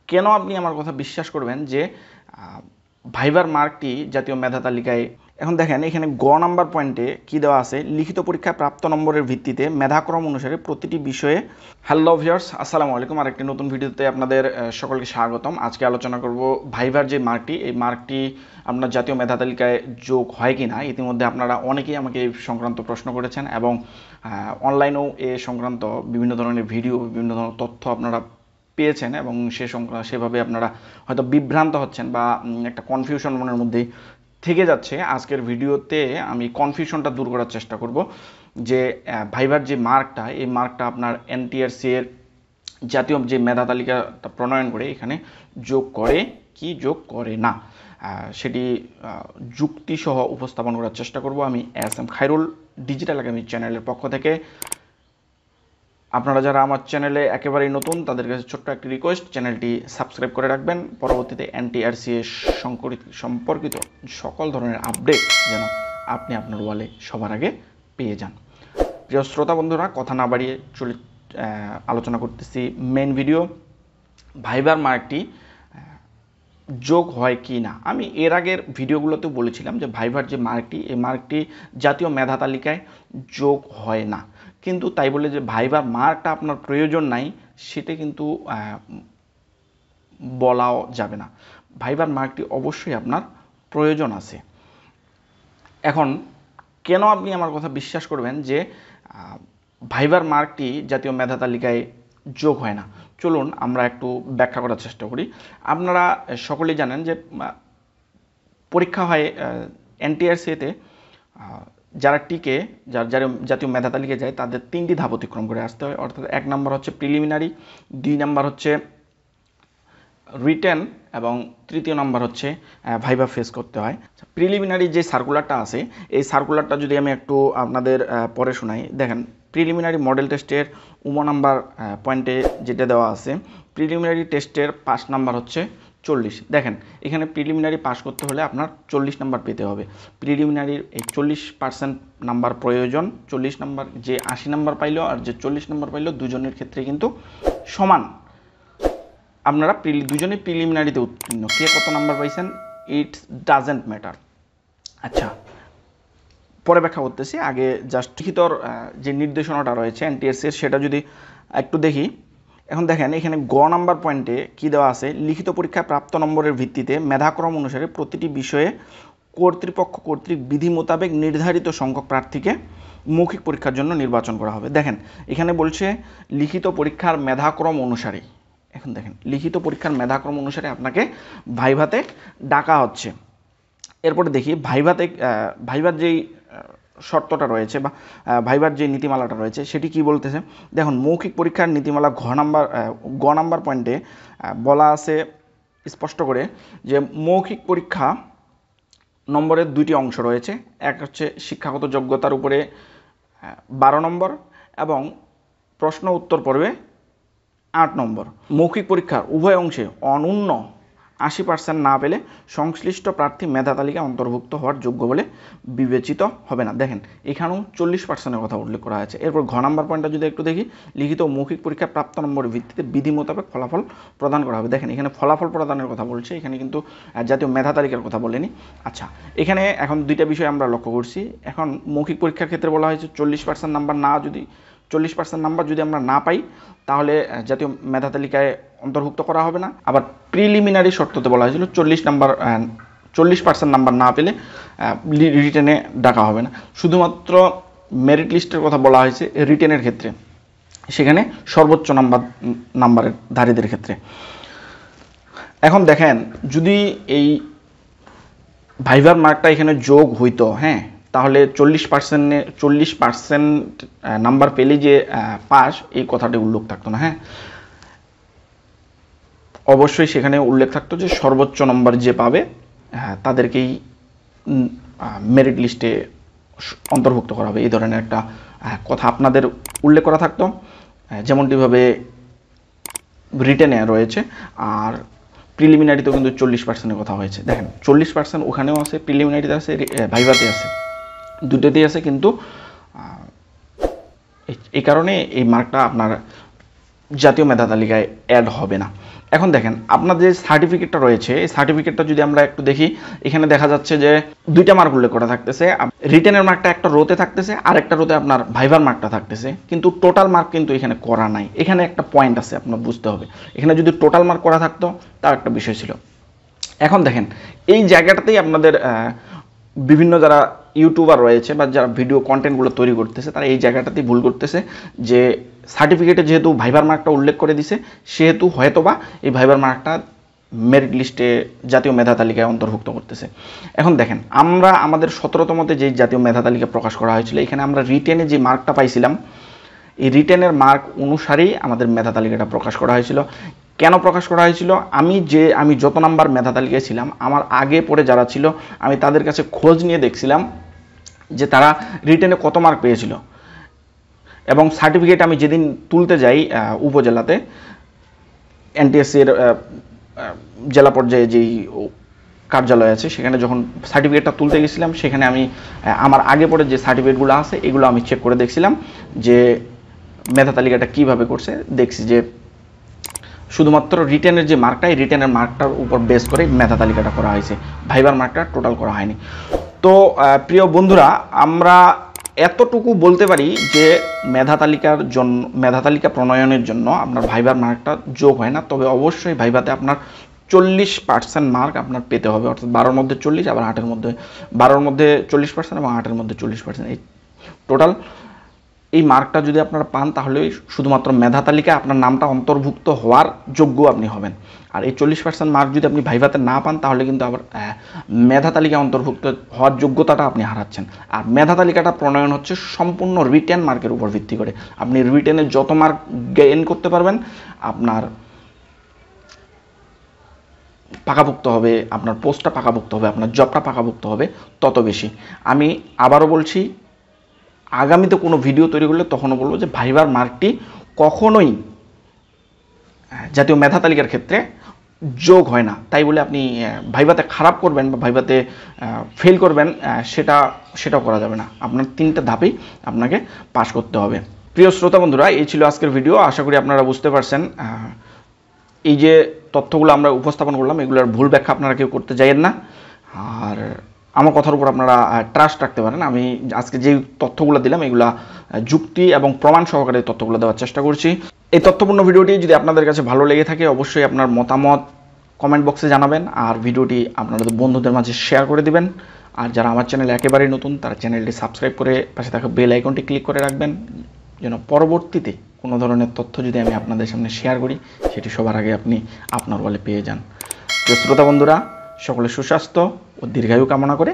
কেন আপনি আমার কথা বিশ্বাস করবেন যে ভাইবার মার্কটি জাতীয় মেধা তালিকায় এখন দেখেন এখানে গ নাম্বার পয়েন্টে কি দেওয়া আছে, লিখিত পরীক্ষায় প্রাপ্ত নম্বরের ভিত্তিতে মেধাক্রম অনুসারে প্রতিটি বিষয়ে। হ্যালো ভিউয়ার্স, আসসালামু আলাইকুম। আরেকটি নতুন ভিডিওতে আপনাদের সকলকে স্বাগতম। আজকে আলোচনা করব ভাইবার যে মার্কটি, এই মার্কটি আপনার জাতীয় মেধা তালিকায় যোগ হয় কি না। ইতিমধ্যে আপনারা অনেকেই আমাকে এই সংক্রান্ত প্রশ্ন করেছেন এবং অনলাইনেও এ সংক্রান্ত বিভিন্ন ধরনের ভিডিও, বিভিন্ন ধরনের তথ্য আপনারা পেয়েছেন এবং সেভাবে আপনারা হয়তো বিভ্রান্ত হচ্ছেন বা একটা কনফিউশন মনের মধ্যে থেকে যাচ্ছে। আজকের ভিডিওতে আমি কনফিউশনটা দূর করার চেষ্টা করব যে ভাইবার যে মার্কটা, এই মার্কটা আপনার এনটিআরসি এর জাতীয় যে মেধা তালিকাটা প্রণয়ন করে এখানে যোগ করে কি যোগ করে না, সেটি যুক্তিসহ উপস্থাপন করার চেষ্টা করব আমি এস.এম. খায়রুল ডিজিটাল একাডেমি চ্যানেলের পক্ষ থেকে। আপনারা যারা আমার চ্যানেলে একেবারেই নতুন তাদের কাছে ছোট্ট একটি রিকোয়েস্ট, চ্যানেলটি সাবস্ক্রাইব করে রাখবেন। পরবর্তীতে এনটিআরসি এর সম্পর্কিত সকল ধরনের আপডেট যেন আপনি আপনার ওয়ালে সবার আগে পেয়ে যান। প্রিয় শ্রোতা বন্ধুরা, কথা না বাড়িয়ে আলোচনা করতেছি মেইন ভিডিও। ভাইবার মার্কটি যোগ হয় কি না। আমি এর আগের ভিডিওগুলোতেও বলেছিলাম যে ভাইবার যে মার্কটি, এই মার্কটি জাতীয় মেধা তালিকায় যোগ হয় না। কিন্তু তাই বলে যে ভাইবার মার্কটা আপনার প্রয়োজন নাই সেটা কিন্তু বলাও যাবে না। ভাইবার মার্কটি অবশ্যই আপনার প্রয়োজন আছে। এখন কেন আপনি আমার কথা বিশ্বাস করবেন যে ভাইবার মার্কটি জাতীয় মেধা তালিকায় যোগ হয় না, চলুন আমরা একটু ব্যাখ্যা করার চেষ্টা করি। আপনারা সকলেই জানেন যে পরীক্ষা হয় এনটিআরসিতে, যারা টিকে যারা জাতীয় মেধা তালিকায় যায় তাদের 3টি ধাপ অতিক্রম করে আসতে হয়। অর্থাৎ 1 নম্বর হচ্ছে প্রিলিমিনারি, 2 নম্বর হচ্ছে রিটেন এবং 3য় নম্বর হচ্ছে ভাইবা ফেস করতে হয়। প্রিলিমিনারি যে সার্কুলারটা আছে, এই সার্কুলারটা যদি আমি একটু আপনাদের পরে শোনাই। দেখেন, প্রিলিমিনারি মডেল টেস্টের নাম্বার পয়েন্টে যেটা দেওয়া আছে, প্রিলিমিনারি টেস্টের 5 নাম্বার হচ্ছে 40। দেখেন এখানে প্রিলিমিনারি পাস করতে হলে আপনার 40 নাম্বার পেতে হবে। প্রিলিমিনারির এই 40% নাম্বার প্রয়োজন। 40 নাম্বার, যে 80 নাম্বার পাইলো আর যে 40 নাম্বার পাইলো, দুজনের ক্ষেত্রে কিন্তু সমান। আপনারা দুজনেই প্রিলিমিনারিতে উত্তীর্ণ, কে কত নাম্বার পাইছেন ইটস ডাজেন্ট ম্যাটার। আচ্ছা, পরে ব্যাখ্যা করতেছি, আগে জাস্ট লিখিতর যে নির্দেশনাটা রয়েছে এনটিআরসি এর সেটা যদি একটু দেখি। এখন দেখেন এখানে গ নাম্বার পয়েন্টে কি দেওয়া আছে, লিখিত পরীক্ষায় প্রাপ্ত নম্বরের ভিত্তিতে মেধাক্রম অনুসারে প্রতিটি বিষয়ে কর্তৃপক্ষ কর্তৃক বিধি মোতাবেক নির্ধারিত সংখ্যক প্রার্থীকে মৌখিক পরীক্ষার জন্য নির্বাচন করা হবে। দেখেন এখানে বলছে লিখিত পরীক্ষার মেধাক্রম অনুসারে। এখন দেখেন লিখিত পরীক্ষার মেধাক্রম অনুসারে আপনাকে ভাইভাতে ডাকা হচ্ছে। এরপরে দেখি ভাইবার যেই শর্তটা রয়েছে বা ভাইবার যে নীতিমালাটা রয়েছে সেটি কি বলতেছে। দেখুন, মৌখিক পরীক্ষার নীতিমালা গ নাম্বার পয়েন্টে বলা আছে স্পষ্ট করে যে মৌখিক পরীক্ষা নম্বরের 2টি অংশ রয়েছে। এক হচ্ছে শিক্ষাগত যোগ্যতার উপরে 12 নম্বর এবং প্রশ্ন উত্তর পর্বে 8 নম্বর। মৌখিক পরীক্ষার উভয় অংশে অনূন্য 80% না পেলে সংশ্লিষ্ট প্রার্থী মেধা তালিকায় অন্তর্ভুক্ত হওয়ার যোগ্য বলে বিবেচিত হবে না। দেখেন এখানেও 40%-এর কথা উল্লেখ করা হয়েছে। এরপর ঘ নাম্বার পয়েন্টটা যদি একটু দেখি, লিখিত মৌখিক পরীক্ষায় প্রাপ্ত নম্বরের ভিত্তিতে বিধি মোতাবেক ফলাফল প্রদান করা হবে। দেখেন এখানে ফলাফল প্রদানের কথা বলছে, এখানে কিন্তু জাতীয় মেধা তালিকার কথা বলেনি। আচ্ছা, এখানে এখন 2টা বিষয় আমরা লক্ষ্য করছি। এখন মৌখিক পরীক্ষার ক্ষেত্রে বলা হয়েছে 40% নাম্বার না, যদি 40% নাম্বার যদি আমরা না পাই তাহলে জাতীয় মেধা তালিকায় অন্তর্ভুক্ত করা হবে না। আবার প্রিলিমিনারি শর্ততে বলা হয়েছিল 40% নাম্বার না পেলে রিটেনে ডাকা হবে না। শুধুমাত্র মেরিট লিস্টের কথা বলা হয়েছে রিটেনের ক্ষেত্রে, সেখানে সর্বোচ্চ নাম্বারের ধারীদের ক্ষেত্রে। এখন দেখেন যদি এই ভাইবার মার্কটা এখানে যোগ হইতো, হ্যাঁ, তাহলে 40% নাম্বার পেলে যে পাস, এই কথাটি উল্লেখ থাকতো না। হ্যাঁ, অবশ্যই সেখানে উল্লেখ থাকতো যে সর্বোচ্চ নম্বর যে পাবে তাদেরকেই মেরিট লিস্টে অন্তর্ভুক্ত করা হবে, এই ধরনের একটা কথা আপনাদের উল্লেখ করা থাকতো, যেমনটিভাবে রিটেনে রয়েছে। আর প্রিলিমিনারিতেও কিন্তু 40%-এর কথা হয়েছে। দেখেন 40% ওখানেও আছে, প্রিলিমিনারিতে আছে, ভাইভাতে আছে, দুটোতেই আছে। কিন্তু এই কারণে এই মার্কটা আপনার জাতীয় মেধা তালিকায় অ্যাড হবে না। এখন দেখেন আপনার যে সার্টিফিকেটটা রয়েছে এই সার্টিফিকেটটা যদি আমরা একটু দেখি, এখানে দেখা যাচ্ছে যে দুইটা মার্ক উল্লেখ করা থাকতেছে। রিটেনের মার্কটা একটা রোতে থাকতেছে আর একটা রোতে আপনার ভাইভার মার্কটা থাকতেছে, কিন্তু টোটাল মার্ক কিন্তু এখানে করা নাই। এখানে একটা পয়েন্ট আছে আপনার বুঝতে হবে, এখানে যদি টোটাল মার্ক করা থাকতো তার একটা বিষয় ছিল। এখন দেখেন এই জায়গাটাতেই আপনাদের বিভিন্ন যারা ইউটিউবার রয়েছে বা যারা ভিডিও কন্টেন্টগুলো তৈরি করতেছে তারা এই জায়গাটাতেই ভুল করতেছে, যে সার্টিফিকেটে যেহেতু ভাইবার মার্কটা উল্লেখ করে দিছে সেহেতু হয়তোবা এই ভাইবার মার্কটা মেরিট লিস্টে জাতীয় মেধা তালিকায় অন্তর্ভুক্ত করতেছে। এখন দেখেন আমরা আমাদের 17তমতে যে জাতীয় মেধা তালিকা প্রকাশ করা হয়েছিল, এখানে আমরা রিটেনে যে মার্কটা পাইছিলাম এই রিটেনের মার্ক অনুসারেই আমাদের মেধা তালিকাটা প্রকাশ করা হয়েছিল। কেন প্রকাশ করা হয়েছিল? আমি যত নাম্বার মেধা তালিকায় ছিলাম, আমার আগে পরে যারা ছিল আমি তাদের কাছে খোঁজ নিয়ে দেখছিলাম যে তারা রিটেনে কত মার্ক পেয়েছিল, এবং সার্টিফিকেট আমি যেদিন তুলতে যাই উপজেলাতে এনটিএসসির জেলা পর্যায়ে যেই কার্যালয় আছে সেখানে যখন সার্টিফিকেটটা তুলতে গেছিলাম, সেখানে আমি আমার আগে পরে যে সার্টিফিকেটগুলো আছে এগুলো আমি চেক করে দেখছিলাম যে মেধা তালিকাটা কীভাবে করছে। দেখছি যে শুধুমাত্র রিটেনের যে মার্কটা, এই রিটেনের মার্কটার উপর বেস করে মেধা তালিকাটা করা হয়েছে, ভাইবার মার্কটা টোটাল করা হয়নি। তো প্রিয় বন্ধুরা, আমরা এতটুকু বলতে পারি যে মেধা তালিকা প্রণয়নের জন্য আপনার ভাইবার মার্কটা যোগ হয় না, তবে অবশ্যই ভাইভাতে আপনার 40% মার্ক আপনার পেতে হবে, অর্থাৎ 12-র মধ্যে 40, আবার 8-এর মধ্যে 12-র মধ্যে 40% এবং 8-এর মধ্যে 40%, এই টোটাল এই মার্কটা যদি আপনারা পান তাহলে শুধুমাত্র মেধা তালিকায় আপনার নামটা অন্তর্ভুক্ত হওয়ার যোগ্য আপনি হবেন। আর এই 40% মার্ক যদি আপনি ভাইভাতে না পান তাহলে কিন্তু আবার মেধা তালিকায় অন্তর্ভুক্ত হওয়ার যোগ্যতাটা আপনি হারাচ্ছেন। আর মেধা তালিকাটা প্রণয়ন হচ্ছে সম্পূর্ণ রিটেন মার্কের উপর ভিত্তি করে। আপনি রিটেনে যত মার্ক গেইন করতে পারবেন আপনার পাকাভুক্ত হবে, আপনার পোস্টটা পাকাভুক্ত হবে, আপনার জবটা পাকাভুক্ত হবে তত বেশি। আমি আবারও বলছি, আগামীতে কোনো ভিডিও তৈরি করলে তখনও বলবো যে ভাইবার মার্কটি কখনোই জাতীয় মেধা তালিকার ক্ষেত্রে যোগ হয় না। তাই বলে আপনি ভাইভাতে খারাপ করবেন বা ভাইভাতে ফেল করবেন সেটাও করা যাবে না। আপনার 3টা ধাপেই আপনাকে পাস করতে হবে। প্রিয় শ্রোতা বন্ধুরা, এই ছিল আজকের ভিডিও। আশা করি আপনারা বুঝতে পারছেন। এই যে তথ্যগুলো আমরা উপস্থাপন করলাম এগুলোর ভুল ব্যাখ্যা আপনারা কেউ করতে যাবেন না, আর আমার কথার উপর আপনারা ট্রাস্ট রাখতে পারেন। আমি আজকে যে তথ্যগুলো দিলাম এগুলা যুক্তি এবং প্রমাণ সহকারে তথ্যগুলো দেওয়ার চেষ্টা করছি। এই তথ্যপূর্ণ ভিডিওটি যদি আপনাদের কাছে ভালো লেগে থাকে অবশ্যই আপনার মতামত কমেন্ট বক্সে জানাবেন, আর ভিডিওটি আপনাদের বন্ধুদের মাঝে শেয়ার করে দিবেন। আর যারা আমার চ্যানেলে একেবারেই নতুন তারা চ্যানেলটি সাবস্ক্রাইব করে পাশে থাকা বেল আইকনটি ক্লিক করে রাখবেন, যেন পরবর্তীতে কোনো ধরনের তথ্য যদি আমি আপনাদের সামনে শেয়ার করি সেটি সবার আগে আপনি আপনার বলে পেয়ে যান। প্রিয় শ্রোতা বন্ধুরা, সকলের সুস্বাস্থ্য ও দীর্ঘায়ু কামনা করে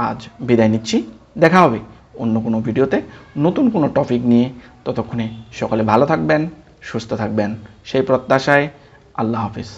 আজ বিদায় নিচ্ছি। দেখা হবে অন্য কোনো ভিডিওতে নতুন কোনো টপিক নিয়ে। ততক্ষণে সকলে ভালো থাকবেন, সুস্থ থাকবেন সেই প্রত্যাশায়। আল্লাহ হাফিজ।